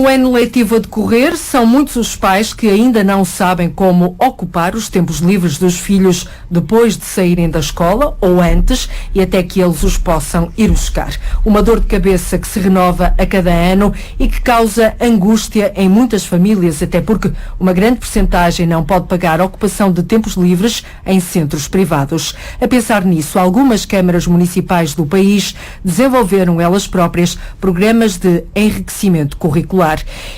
Com o ano letivo a decorrer, são muitos os pais que ainda não sabem como ocupar os tempos livres dos filhos depois de saírem da escola ou antes e até que eles os possam ir buscar. Uma dor de cabeça que se renova a cada ano e que causa angústia em muitas famílias, até porque uma grande percentagem não pode pagar a ocupação de tempos livres em centros privados. A pensar nisso, algumas câmaras municipais do país desenvolveram elas próprias programas de enriquecimento curricular.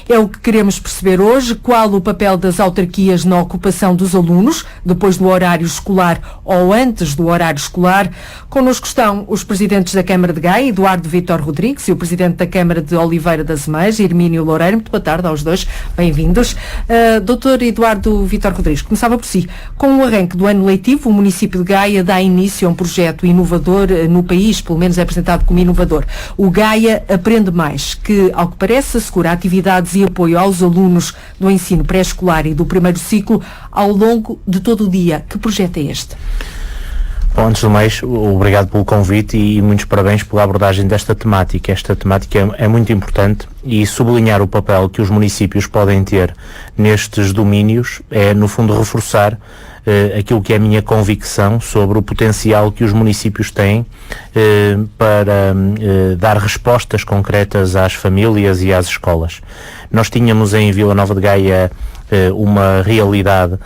É o que queremos perceber hoje, qual o papel das autarquias na ocupação dos alunos, depois do horário escolar ou antes do horário escolar. Connosco estão os presidentes da Câmara de Gaia, Eduardo Vítor Rodrigues, e o presidente da Câmara de Oliveira das Meias, Hermínio Loureiro. Muito boa tarde aos dois, bem-vindos. Dr. Eduardo Vítor Rodrigues, começava por si. Com o arranque do ano letivo, o município de Gaia dá início a um projeto inovador no país, pelo menos é apresentado como inovador. O Gaia Aprende Mais, que, ao que parece, assegura atividades e apoio aos alunos do ensino pré-escolar e do primeiro ciclo ao longo de todo o dia. Que projeto é este? Bom, antes do mais, obrigado pelo convite e muitos parabéns pela abordagem desta temática. Esta temática é muito importante e sublinhar o papel que os municípios podem ter nestes domínios é, no fundo, reforçar aquilo que é a minha convicção sobre o potencial que os municípios têm para dar respostas concretas às famílias e às escolas. Nós tínhamos em Vila Nova de Gaia uma realidade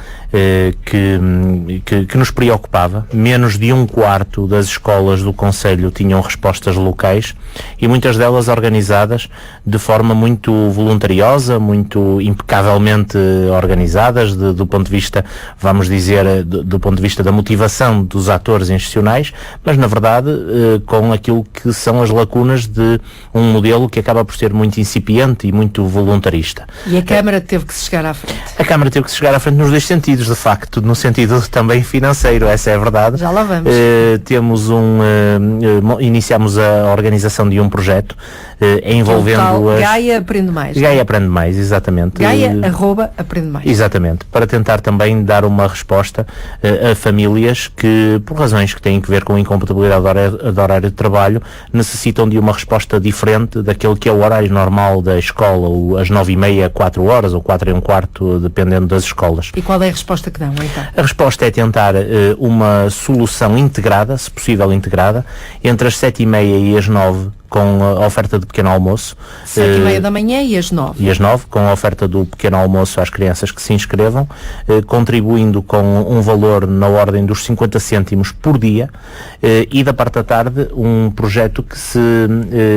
que nos preocupava. Menos de 1/4 das escolas do concelho tinham respostas locais e muitas delas organizadas de forma muito voluntariosa, muito impecavelmente organizadas do ponto de vista, vamos dizer, do ponto de vista da motivação dos atores institucionais, mas na verdade com aquilo que são as lacunas de um modelo que acaba por ser muito incipiente e muito voluntarista. E a Câmara teve que se chegar à frente? A Câmara teve que se chegar à frente nos dois sentidos, de facto, no sentido também financeiro, essa é a verdade. Já lá vamos. Iniciamos a organização de um projeto envolvendo Gaia Aprende Mais. Gaia Aprende Mais, exatamente. Gaia Aprende Mais. Exatamente, para tentar também dar uma resposta a famílias que, por razões que têm que ver com a incompatibilidade do horário de trabalho, necessitam de uma resposta diferente daquele que é o horário normal da escola, às 9h30, 4 horas ou 4h15, dependendo das escolas. E qual é a resposta que dão, então? A resposta é tentar uma solução integrada, se possível integrada, entre as 7h30 e as 9h, com a oferta de pequeno almoço. 7h30 da manhã e às 9h. E às 9h, com a oferta do pequeno almoço às crianças que se inscrevam, contribuindo com um valor na ordem dos 50 cêntimos por dia, e da parte da tarde um projeto que se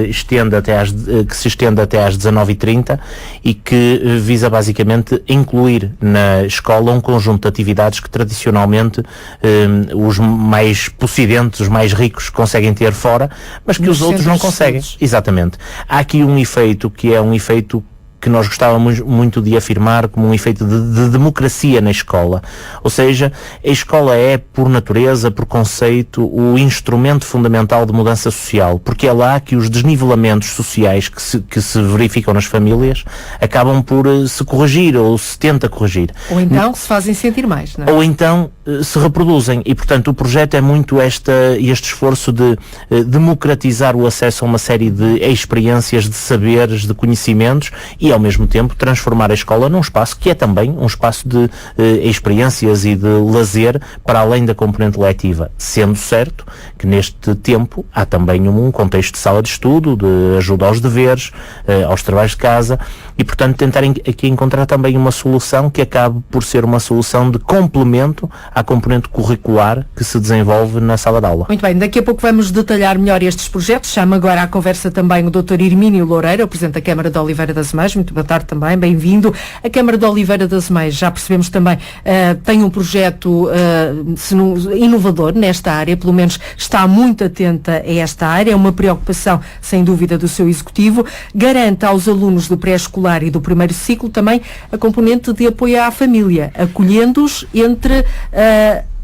estende até às 19h30 e que visa basicamente incluir na escola um conjunto de atividades que tradicionalmente os mais possidentes, os mais ricos conseguem ter fora, mas que os outros não conseguem. Exatamente. Há aqui um efeito que é um efeito que nós gostávamos muito de afirmar como um efeito de democracia na escola. Ou seja, a escola é, por natureza, por conceito, o instrumento fundamental de mudança social, porque é lá que os desnivelamentos sociais que se verificam nas famílias acabam por se corrigir ou se tenta corrigir. Ou então se fazem sentir mais, não é? Ou então se reproduzem e, portanto, o projeto é muito este esforço de democratizar o acesso a uma série de experiências, de saberes, de conhecimentos e, ao mesmo tempo, transformar a escola num espaço que é também um espaço de experiências e de lazer para além da componente letiva, sendo certo que neste tempo há também um contexto de sala de estudo, de ajuda aos deveres, aos trabalhos de casa e, portanto, tentar aqui encontrar também uma solução que acabe por ser uma solução de complemento à componente curricular que se desenvolve na sala de aula. Muito bem, daqui a pouco vamos detalhar melhor estes projetos. Chamo agora à conversa também o Dr. Hermínio Loureiro, o Presidente da Câmara de Oliveira das Meias. Muito boa tarde também, bem-vindo. A Câmara de Oliveira das Meias, já percebemos também, tem um projeto inovador nesta área, pelo menos está muito atenta a esta área, é uma preocupação, sem dúvida, do seu Executivo. Garante aos alunos do pré-escolar e do primeiro ciclo também a componente de apoio à família, acolhendo-os entre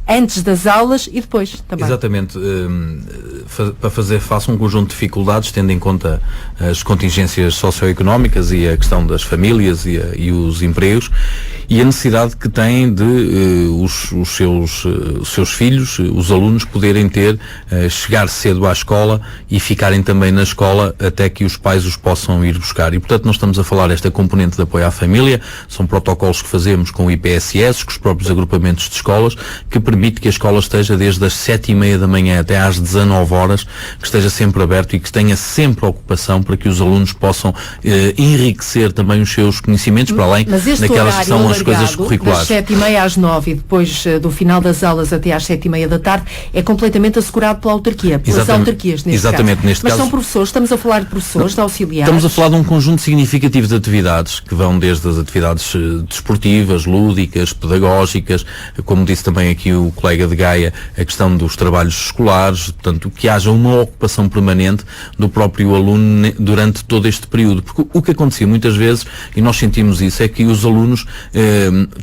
antes das aulas e depois também. Exatamente, para fazer face a um conjunto de dificuldades, tendo em conta as contingências socioeconómicas e a questão das famílias e os empregos, E a necessidade que têm de os seus filhos, os alunos, poderem chegar cedo à escola e ficarem também na escola até que os pais os possam ir buscar. E, portanto, nós estamos a falar desta componente de apoio à família, são protocolos que fazemos com o IPSS, com os próprios agrupamentos de escolas, que permite que a escola esteja desde as 7h30 da manhã até às 19 horas, que esteja sempre aberto e que tenha sempre ocupação para que os alunos possam enriquecer também os seus conhecimentos, para além daquelas que são as coisas curriculares. Das 7h30 às 9 e depois do final das aulas até às 7h30 da tarde, é completamente assegurado pela autarquia, pelas autarquias neste exatamente, caso. Neste Mas caso, são professores, estamos a falar de professores, de auxiliares. Estamos a falar de um conjunto significativo de atividades, que vão desde as atividades desportivas, lúdicas, pedagógicas, como disse também aqui o colega de Gaia, a questão dos trabalhos escolares, portanto, que haja uma ocupação permanente do próprio aluno durante todo este período. Porque o que acontecia muitas vezes, e nós sentimos isso, é que os alunos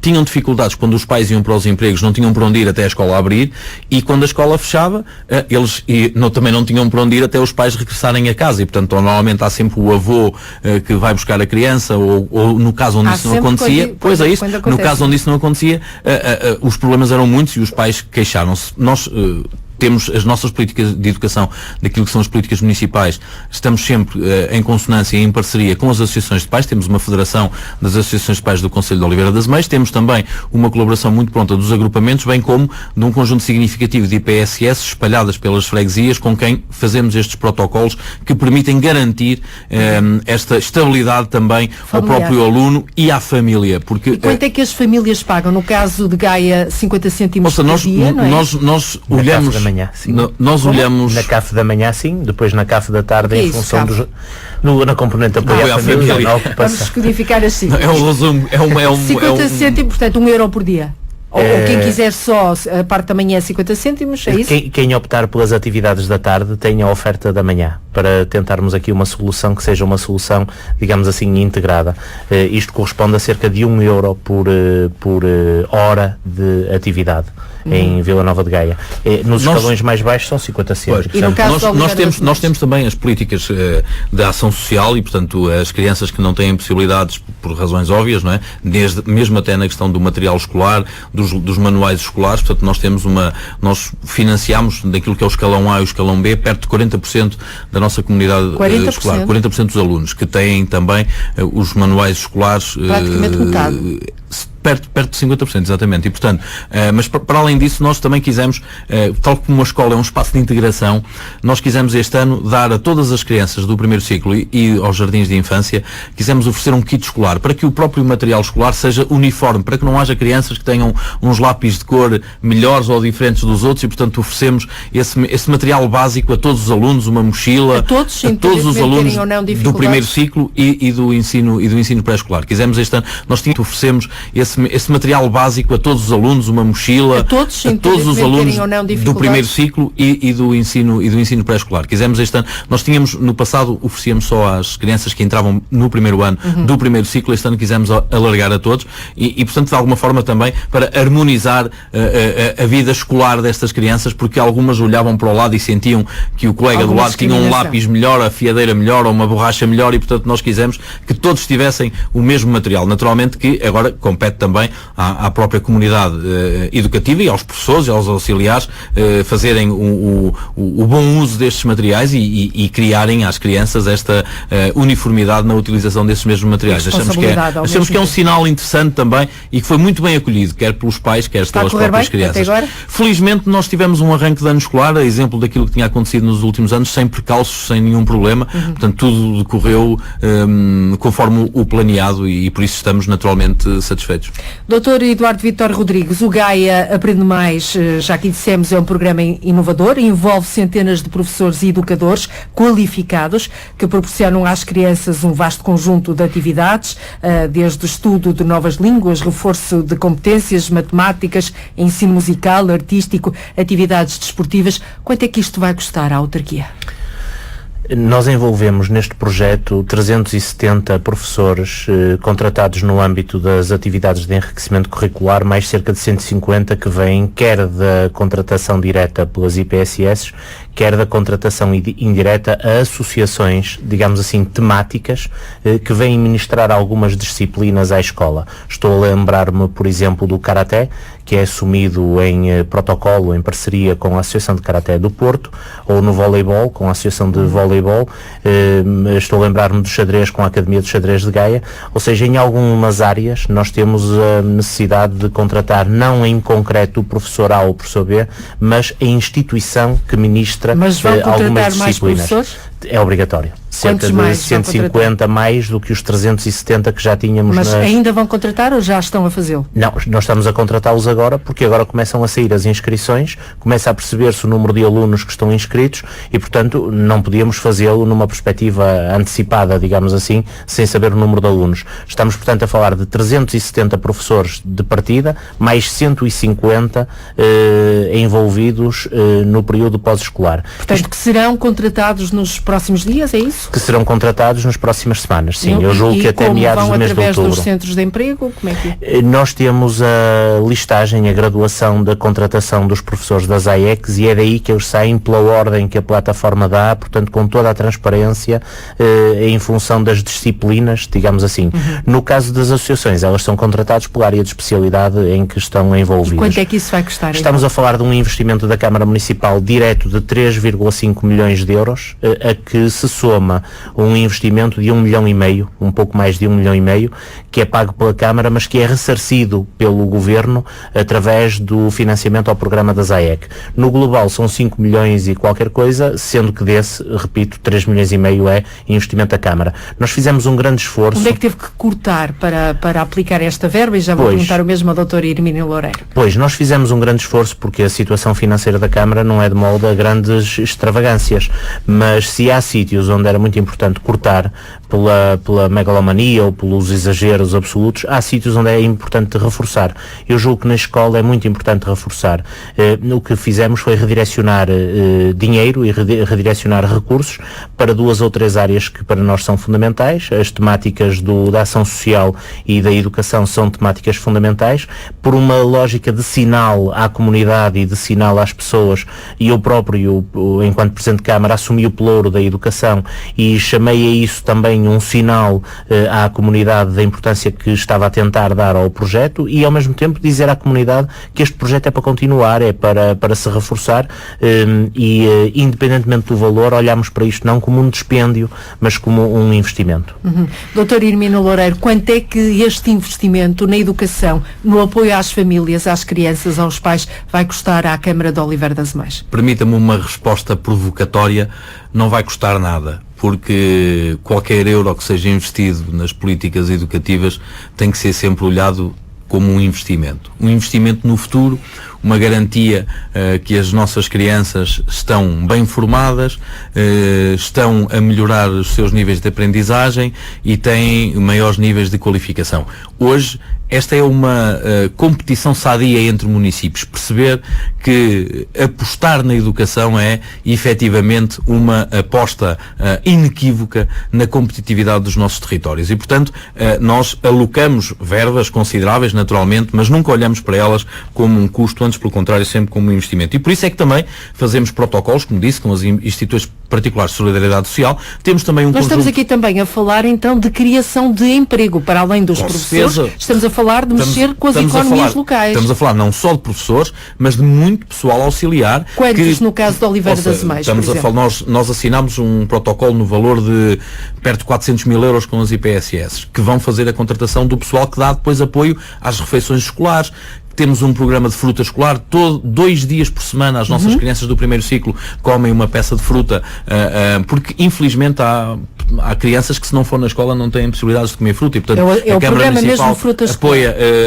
tinham dificuldades quando os pais iam para os empregos, não tinham para onde ir até a escola abrir, e quando a escola fechava, eles também não tinham para onde ir até os pais regressarem a casa, e portanto normalmente há sempre o avô que vai buscar a criança, ou no caso onde isso não acontecia, no caso onde isso não acontecia, os problemas eram muitos e os pais queixaram-se. Nós temos as nossas políticas de educação, daquilo que são as políticas municipais, estamos sempre em consonância e em parceria com as associações de pais. Temos uma federação das associações de pais do Concelho de Oliveira das Meias, temos também uma colaboração muito pronta dos agrupamentos, bem como de um conjunto significativo de IPSS espalhadas pelas freguesias, com quem fazemos estes protocolos que permitem garantir esta estabilidade também ao próprio aluno e à família. Porque, e quanto é que as famílias pagam? No caso de Gaia, 50 cêntimos por dia, não é? Nós olhamos... Nós olhamos... Na CAF da manhã, sim, depois na CAF da tarde, em função dos... na componente de apoio à família. Vamos codificar assim. É um resumo. 50 cêntimos, portanto, €1 por dia. Ou quem quiser só a parte da manhã 50 cêntimos, é isso? Quem optar pelas atividades da tarde tem a oferta da manhã, para tentarmos aqui uma solução que seja uma solução, digamos assim, integrada. Isto corresponde a cerca de €1 por hora de atividade em Vila Nova de Gaia. Nos escalões mais baixos são 50 cêntimos. Nós temos também as políticas de ação social e, portanto, as crianças que não têm possibilidades por razões óbvias, não é? Mesmo até na questão do material escolar, dos manuais escolares, portanto, nós financiamos daquilo que é o escalão A e o escalão B, perto de 40% da nossa comunidade escolar, 40% dos alunos que têm também os manuais escolares. Praticamente metade. Perto de 50%, exatamente. E, portanto, mas para além disso, nós também quisemos, tal como uma escola é um espaço de integração, nós quisemos este ano dar a todas as crianças do primeiro ciclo e aos jardins de infância, quisemos oferecer um kit escolar, para que o próprio material escolar seja uniforme, para que não haja crianças que tenham uns lápis de cor melhores ou diferentes dos outros, e, portanto, oferecemos esse material básico a todos os alunos, uma mochila, a todos os alunos do primeiro ciclo e do ensino pré-escolar. Quisemos este ano, oferecemos esse material básico a todos os alunos, uma mochila, a todos os alunos do primeiro ciclo e do ensino pré-escolar. Quisemos este ano, nós tínhamos no passado, oferecíamos só às crianças que entravam no primeiro ano do primeiro ciclo, este ano quisemos alargar a todos e portanto, de alguma forma também para harmonizar a vida escolar destas crianças, porque algumas olhavam para o lado e sentiam que o colega do lado tinha um lápis melhor, a fiadeira melhor ou uma borracha melhor, e portanto nós quisemos que todos tivessem o mesmo material. Naturalmente que agora compete também à própria comunidade educativa e aos professores e aos auxiliares fazerem o bom uso destes materiais e criarem às crianças esta uniformidade na utilização desses mesmos materiais. Achamos que é um sinal interessante também e que foi muito bem acolhido, quer pelos pais, quer pelas próprias crianças. Felizmente nós tivemos um arranque de ano escolar, a exemplo daquilo que tinha acontecido nos últimos anos, sem percalços, sem nenhum problema, portanto tudo decorreu conforme o planeado e por isso estamos naturalmente satisfeitos. Dr. Eduardo Vítor Rodrigues, o Gaia Aprende Mais, já aqui dissemos, é um programa inovador, envolve centenas de professores e educadores qualificados que proporcionam às crianças um vasto conjunto de atividades, desde o estudo de novas línguas, reforço de competências matemáticas, ensino musical, artístico, atividades desportivas. Quanto é que isto vai custar à autarquia? Nós envolvemos neste projeto 370 professores contratados no âmbito das atividades de enriquecimento curricular, mais cerca de 150 que vêm quer da contratação direta pelas IPSS, quer da contratação indireta a associações, digamos assim, temáticas, que vêm ministrar algumas disciplinas à escola. Estou a lembrar-me, por exemplo, do Karaté, que é assumido em protocolo, em parceria com a Associação de Karaté do Porto, ou no voleibol, com a Associação de Voleibol. Estou a lembrar-me do xadrez com a Academia de Xadrez de Gaia. Ou seja, em algumas áreas nós temos a necessidade de contratar não em concreto o professor A ou o professor B, mas a instituição que ministra algumas disciplinas. É obrigatório. Quantos Cerca de mais 150 mais do que os 370 que já tínhamos. Mas ainda vão contratar ou já estão a fazê-lo? Não, nós estamos a contratá-los agora, porque agora começam a sair as inscrições, começa a perceber-se o número de alunos que estão inscritos e, portanto, não podíamos fazê-lo numa perspectiva antecipada, digamos assim, sem saber o número de alunos. Estamos, portanto, a falar de 370 professores de partida, mais 150 envolvidos no período pós-escolar. Portanto, que serão contratados nos próximos dias, é isso? Que serão contratados nas próximas semanas, sim. Eu julgo que até meados do mês de outubro. Através dos centros de emprego? Como é que é? Nós temos a listagem, a graduação da contratação dos professores das AECs e é daí que eles saem pela ordem que a plataforma dá, portanto com toda a transparência em função das disciplinas, digamos assim. No caso das associações, elas são contratadas pela área de especialidade em que estão envolvidas. E quanto é que isso vai custar? Estamos a falar de um investimento da Câmara Municipal direto de 3,5 milhões de euros, a que se soma um investimento de 1,5 milhão, um pouco mais de 1,5 milhão, que é pago pela Câmara, mas que é ressarcido pelo Governo através do financiamento ao programa das AEC. No global são 5 milhões e qualquer coisa, sendo que desse, repito, 3,5 milhões é investimento da Câmara. Nós fizemos um grande esforço. Onde é que teve que cortar para aplicar esta verba? E já vou perguntar o mesmo ao Dr. Hermínio Loureiro. Pois, nós fizemos um grande esforço porque a situação financeira da Câmara não é de molde a grandes extravagâncias, mas se há sítios onde era muito importante cortar pela megalomania ou pelos exageros absolutos, há sítios onde é importante reforçar. Eu julgo que na escola é muito importante reforçar. O que fizemos foi redirecionar dinheiro e redirecionar recursos para 2 ou 3 áreas que para nós são fundamentais. As temáticas da ação social e da educação são temáticas fundamentais, por uma lógica de sinal à comunidade e de sinal às pessoas, e eu próprio, enquanto Presidente de Câmara, assumi o pelouro da educação e chamei a isso também um sinal à comunidade da importância que estava a tentar dar ao projeto e ao mesmo tempo dizer à comunidade que este projeto é para continuar, é para se reforçar e independentemente do valor, olhamos para isto não como um dispêndio, mas como um investimento. Dr. Hermínio Loureiro, quanto é que este investimento na educação, no apoio às famílias, às crianças, aos pais, vai custar à Câmara de Oliveira das Mães? Permita-me uma resposta provocatória, não vai custar nada, porque qualquer euro que seja investido nas políticas educativas tem que ser sempre olhado como um investimento no futuro, uma garantia que as nossas crianças estão bem formadas, estão a melhorar os seus níveis de aprendizagem e têm maiores níveis de qualificação. Hoje, esta é uma competição sadia entre municípios. Perceber que apostar na educação é, efetivamente, uma aposta inequívoca na competitividade dos nossos territórios. E, portanto, nós alocamos verbas consideráveis, naturalmente, mas nunca olhamos para elas como um custo, antes, pelo contrário, sempre como um investimento. E por isso é que também fazemos protocolos, como disse, com as instituições particulares de solidariedade social. Temos também Nós estamos aqui também a falar, então, de criação de emprego, para além dos professores. Estamos a falar de mexer com as economias locais. Estamos a falar não só de professores, mas de muito pessoal auxiliar. Quantos no caso de Oliveira das Mães, por exemplo? Nós assinámos um protocolo no valor de perto de 400 mil euros com as IPSS, que vão fazer a contratação do pessoal que dá depois apoio às refeições escolares. Temos um programa de fruta escolar, 2 dias por semana as nossas crianças do primeiro ciclo comem uma peça de fruta, porque infelizmente há crianças que se não for na escola não têm possibilidades de comer fruta e portanto a Câmara Municipal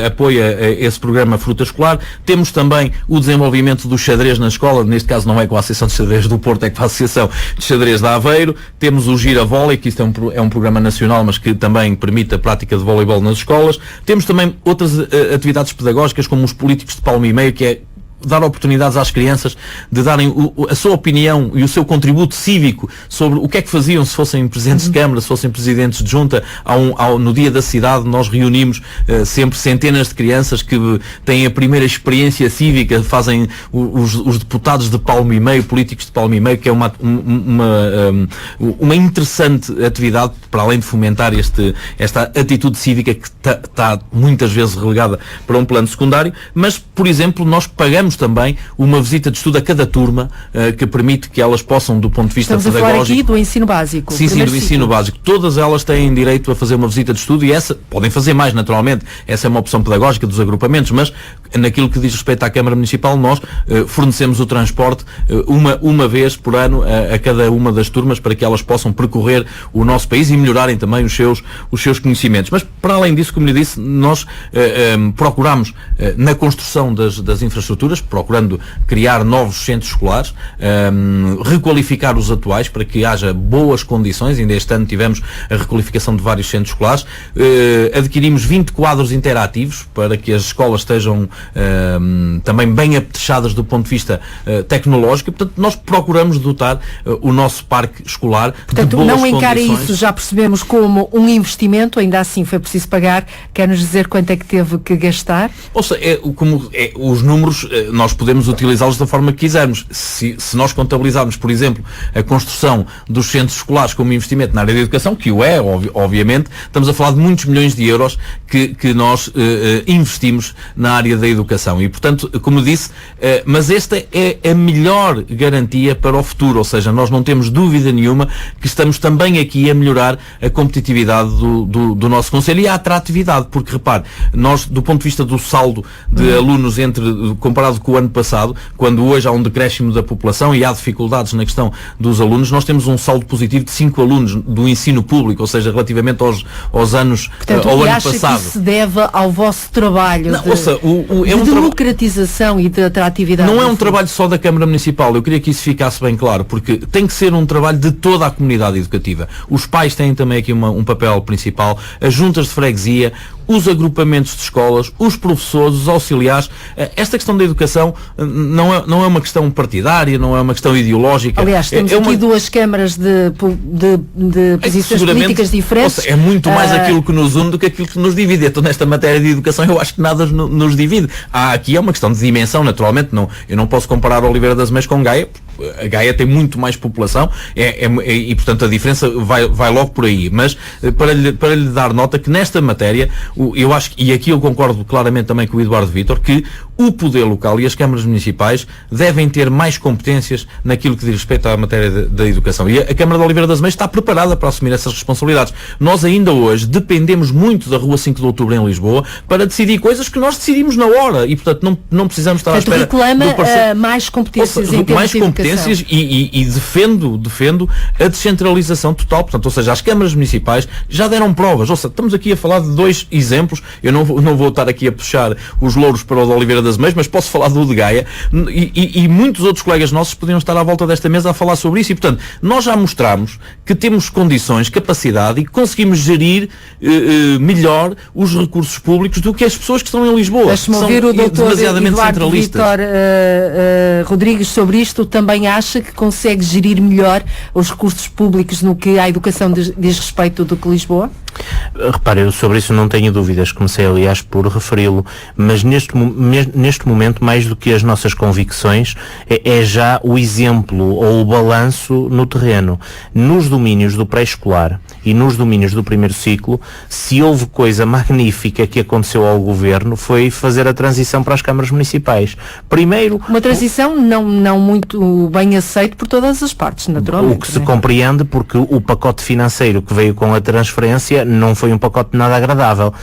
apoia esse programa Fruta Escolar. Temos também o desenvolvimento do xadrez na escola, neste caso não é com a Associação de Xadrez do Porto, é com a Associação de Xadrez de Aveiro. Temos o Gira Vôlei, que isto é um programa nacional, mas que também permite a prática de voleibol nas escolas. Temos também outras atividades pedagógicas, como os políticos de palmo e meio, que é dar oportunidades às crianças de darem a sua opinião e o seu contributo cívico sobre o que é que faziam se fossem presidentes de Câmara, se fossem presidentes de Junta. No Dia da Cidade nós reunimos sempre centenas de crianças que têm a primeira experiência cívica, fazem os deputados de palmo e meio, políticos de palmo e meio, que é uma interessante atividade, para além de fomentar esta atitude cívica que está muitas vezes relegada para um plano secundário. Mas, por exemplo, nós pagamos também uma visita de estudo a cada turma, que permite que elas possam, do ponto de vista pedagógico... Estamos a falar aqui do ensino básico. Sim, do ensino básico. Todas elas têm direito a fazer uma visita de estudo, e essa, podem fazer mais naturalmente, essa é uma opção pedagógica dos agrupamentos, mas naquilo que diz respeito à Câmara Municipal, nós fornecemos o transporte uma vez por ano a cada uma das turmas, para que elas possam percorrer o nosso país e melhorarem também os seus conhecimentos. Mas, para além disso, como lhe disse, nós procuramos, na construção das infraestruturas, procurando criar novos centros escolares, requalificar os atuais para que haja boas condições. Ainda este ano tivemos a requalificação de vários centros escolares. Adquirimos 20 quadros interativos para que as escolas estejam também bem apetrechadas do ponto de vista tecnológico, e, portanto, nós procuramos dotar o nosso parque escolar de boas não encare condições. Isso, já percebemos, como um investimento, ainda assim foi preciso pagar. Quer-nos dizer quanto é que teve que gastar? Ou seja, os números, nós podemos utilizá-los da forma que quisermos. Se nós contabilizarmos, por exemplo, a construção dos centros escolares como investimento na área da educação, que o é, obviamente, estamos a falar de muitos milhões de euros que nós investimos na área da educação. E, portanto, como disse, mas esta é a melhor garantia para o futuro. Ou seja, nós não temos dúvida nenhuma que estamos também aqui a melhorar a competitividade do nosso concelho e a atratividade, porque, repare, nós, do ponto de vista do saldo de alunos comparado com o ano passado, quando hoje há um decréscimo da população e há dificuldades na questão dos alunos, nós temos um saldo positivo de 5 alunos do ensino público, ou seja, relativamente aos anos, portanto, ao ano acha passado. Que se deve ao vosso trabalho de democratização e de atratividade? Não é um trabalho só da Câmara Municipal, eu queria que isso ficasse bem claro, porque tem que ser um trabalho de toda a comunidade educativa. Os pais têm também aqui um papel principal, as juntas de freguesia, os agrupamentos de escolas, os professores, os auxiliares. Esta questão da educação não é uma questão partidária, não é uma questão ideológica. Aliás, temos aqui duas câmaras de posições políticas diferentes. É muito mais aquilo que nos une do que aquilo que nos divide. Então, nesta matéria de educação, eu acho que nada nos divide. Aqui é uma questão de dimensão, naturalmente. Eu não posso comparar Oliveira das Meias com Gaia. A Gaia tem muito mais população e, portanto, a diferença vai logo por aí. Mas, para lhe dar nota que nesta matéria, eu acho, e aqui eu concordo claramente também com o Eduardo Vítor, que o poder local e as câmaras municipais devem ter mais competências naquilo que diz respeito à matéria da educação. E a Câmara de Oliveira das Meias está preparada para assumir essas responsabilidades. Nós ainda hoje dependemos muito da Rua 5 de Outubro em Lisboa para decidir coisas que nós decidimos na hora e, portanto, não precisamos estar à espera. Reclama mais competências em termos de competências e defendo a descentralização total. Portanto, ou seja, as câmaras municipais já deram provas. Ou seja, estamos aqui a falar de 2 exemplos. Eu não vou estar aqui a puxar os louros para o de Oliveira das Meias, mas posso falar do de Gaia e muitos outros colegas nossos podiam estar à volta desta mesa a falar sobre isso. E, portanto, nós já mostramos que temos condições, capacidade e que conseguimos gerir melhor os recursos públicos do que as pessoas que estão em Lisboa. Deixe-me ouvir o doutor Eduardo Vítor Rodrigues sobre isto. Também acha que consegue gerir melhor os recursos públicos no que à educação diz respeito do que Lisboa? Repare, eu sobre isso não tenho dúvidas, comecei aliás por referi-lo, mas neste momento, mais do que as nossas convicções, é já o exemplo ou o balanço no terreno. Nos domínios do pré-escolar e nos domínios do primeiro ciclo, se houve coisa magnífica que aconteceu ao Governo, foi fazer a transição para as câmaras municipais. Primeiro... Uma transição não muito bem aceita por todas as partes, naturalmente. O que se compreende, porque o pacote financeiro que veio com a transferência não foi um pacote nada agradável.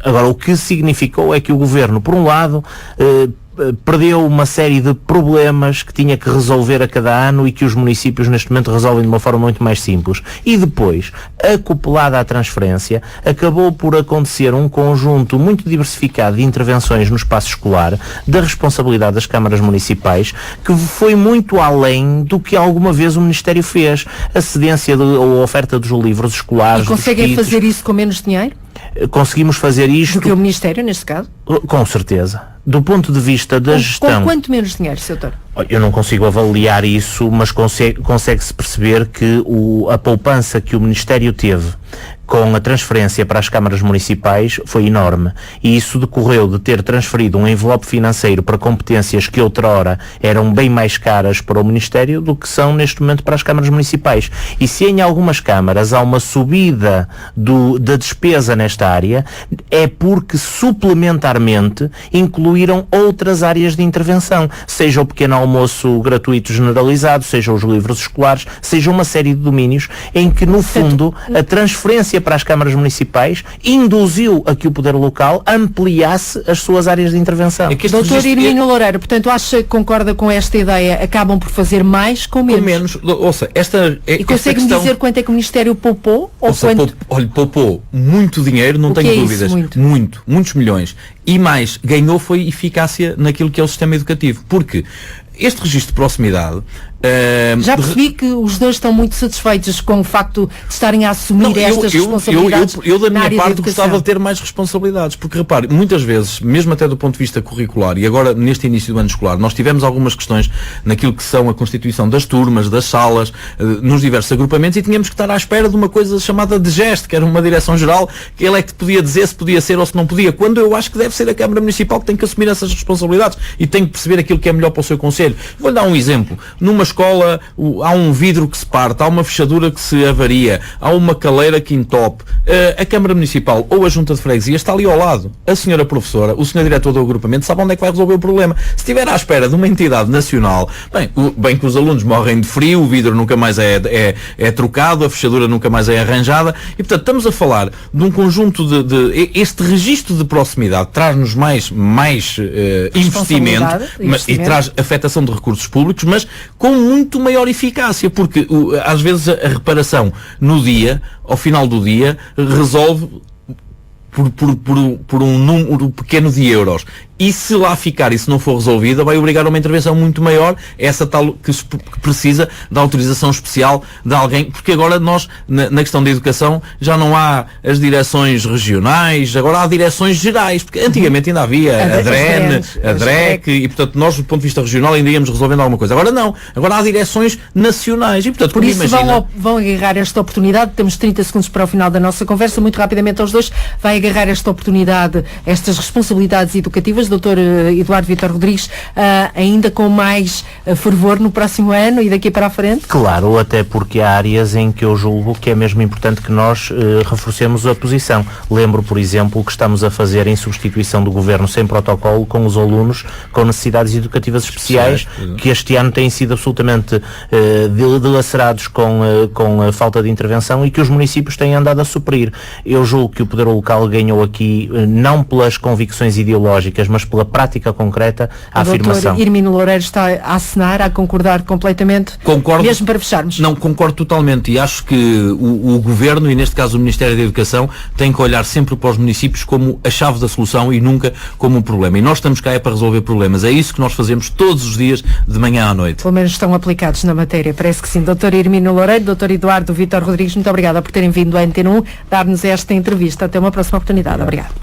Agora, o que significou é que o Governo, por um lado, perdeu uma série de problemas que tinha que resolver a cada ano e que os municípios neste momento resolvem de uma forma muito mais simples. E depois, acoplada à transferência, acabou por acontecer um conjunto muito diversificado de intervenções no espaço escolar, da responsabilidade das câmaras municipais, que foi muito além do que alguma vez o Ministério fez. A cedência ou a oferta dos livros escolares. E conseguem fazer isso com menos dinheiro? Conseguimos fazer isto... Do que o Ministério, neste caso? Com certeza. Do ponto de vista da gestão... Com quanto menos dinheiro, Sr. Doutor? Eu não consigo avaliar isso, mas consegue-se perceber que a poupança que o Ministério teve com a transferência para as câmaras municipais foi enorme. E isso decorreu de ter transferido um envelope financeiro para competências que outrora eram bem mais caras para o Ministério do que são neste momento para as câmaras municipais. E se em algumas câmaras há uma subida da despesa nesta área, é porque suplementarmente incluíram outras áreas de intervenção, seja o pequeno almoço gratuito generalizado, seja os livros escolares, seja uma série de domínios em que, no fundo, a transferência para as câmaras municipais induziu a que o poder local ampliasse as suas áreas de intervenção. Doutor Hermínio Loureiro, portanto, acha que concorda com esta ideia? Acabam por fazer mais com menos? Ouça, e consegue-me dizer quanto é que o Ministério poupou? Poupou muito dinheiro, não tenho dúvidas. Muitos milhões. E mais, ganhou foi eficácia naquilo que é o sistema educativo. Porque este registro de proximidade... Já percebi que os dois estão muito satisfeitos com o facto de estarem a assumir estas responsabilidades. Eu da minha parte gostava de ter mais responsabilidades, porque repare, muitas vezes, mesmo até do ponto de vista curricular, e agora neste início do ano escolar, nós tivemos algumas questões naquilo que são a constituição das turmas, das salas, nos diversos agrupamentos, e tínhamos que estar à espera de uma coisa chamada de gesto, que era uma direção-geral, que ele é que te podia dizer se podia ser ou se não podia, quando eu acho que deve ser a Câmara Municipal que tem que assumir essas responsabilidades e tem que perceber aquilo que é melhor para o seu concelho. Vou-lhe dar um exemplo. Numa escola há um vidro que se parte, há uma fechadura que se avaria, há uma caleira que entope. A Câmara Municipal ou a Junta de Freguesia está ali ao lado. A senhora professora, o senhor diretor do agrupamento sabe onde é que vai resolver o problema. Se estiver à espera de uma entidade nacional, bem que os alunos morrem de frio, o vidro nunca mais é trocado, a fechadura nunca mais é arranjada, e portanto estamos a falar de um conjunto este registro de proximidade traz-nos mais investimento e traz afetação de recursos públicos, mas com muito maior eficácia, porque às vezes a reparação no dia, ao final do dia, resolve por um número pequeno de euros. E se lá ficar e se não for resolvida, vai obrigar a uma intervenção muito maior, essa tal que precisa da autorização especial de alguém, porque agora nós, na questão da educação, já não há as direções regionais, agora há direções gerais, porque antigamente ainda havia a DREN, a DREC, e portanto nós, do ponto de vista regional, ainda íamos resolvendo alguma coisa. Agora não, agora há direções nacionais, e portanto, por isso vão agarrar esta oportunidade, temos 30 segundos para o final da nossa conversa, muito rapidamente aos dois, vai agarrar esta oportunidade, estas responsabilidades educativas, Dr. Eduardo Vítor Rodrigues, ainda com mais fervor no próximo ano e daqui para a frente? Claro, até porque há áreas em que eu julgo que é mesmo importante que nós reforcemos a posição. Lembro, por exemplo, que estamos a fazer em substituição do Governo sem protocolo com os alunos com necessidades educativas especiais, que este ano têm sido absolutamente dilacerados com a falta de intervenção e que os municípios têm andado a suprir. Eu julgo que o poder local ganhou aqui, não pelas convicções ideológicas, mas pela prática concreta, a afirmação. O Dr. Hermínio Loureiro está a assinar, a concordar completamente? Concordo. Mesmo para fecharmos? Não, concordo totalmente, e acho que o Governo, e neste caso o Ministério da Educação, tem que olhar sempre para os municípios como a chave da solução e nunca como um problema. E nós estamos cá para resolver problemas. É isso que nós fazemos todos os dias, de manhã à noite. Pelo menos estão aplicados na matéria, parece que sim. Dr. Hermínio Loureiro, Dr. Eduardo Vítor Rodrigues, muito obrigada por terem vindo à Antena 1 dar-nos esta entrevista. Até uma próxima oportunidade. Obrigado.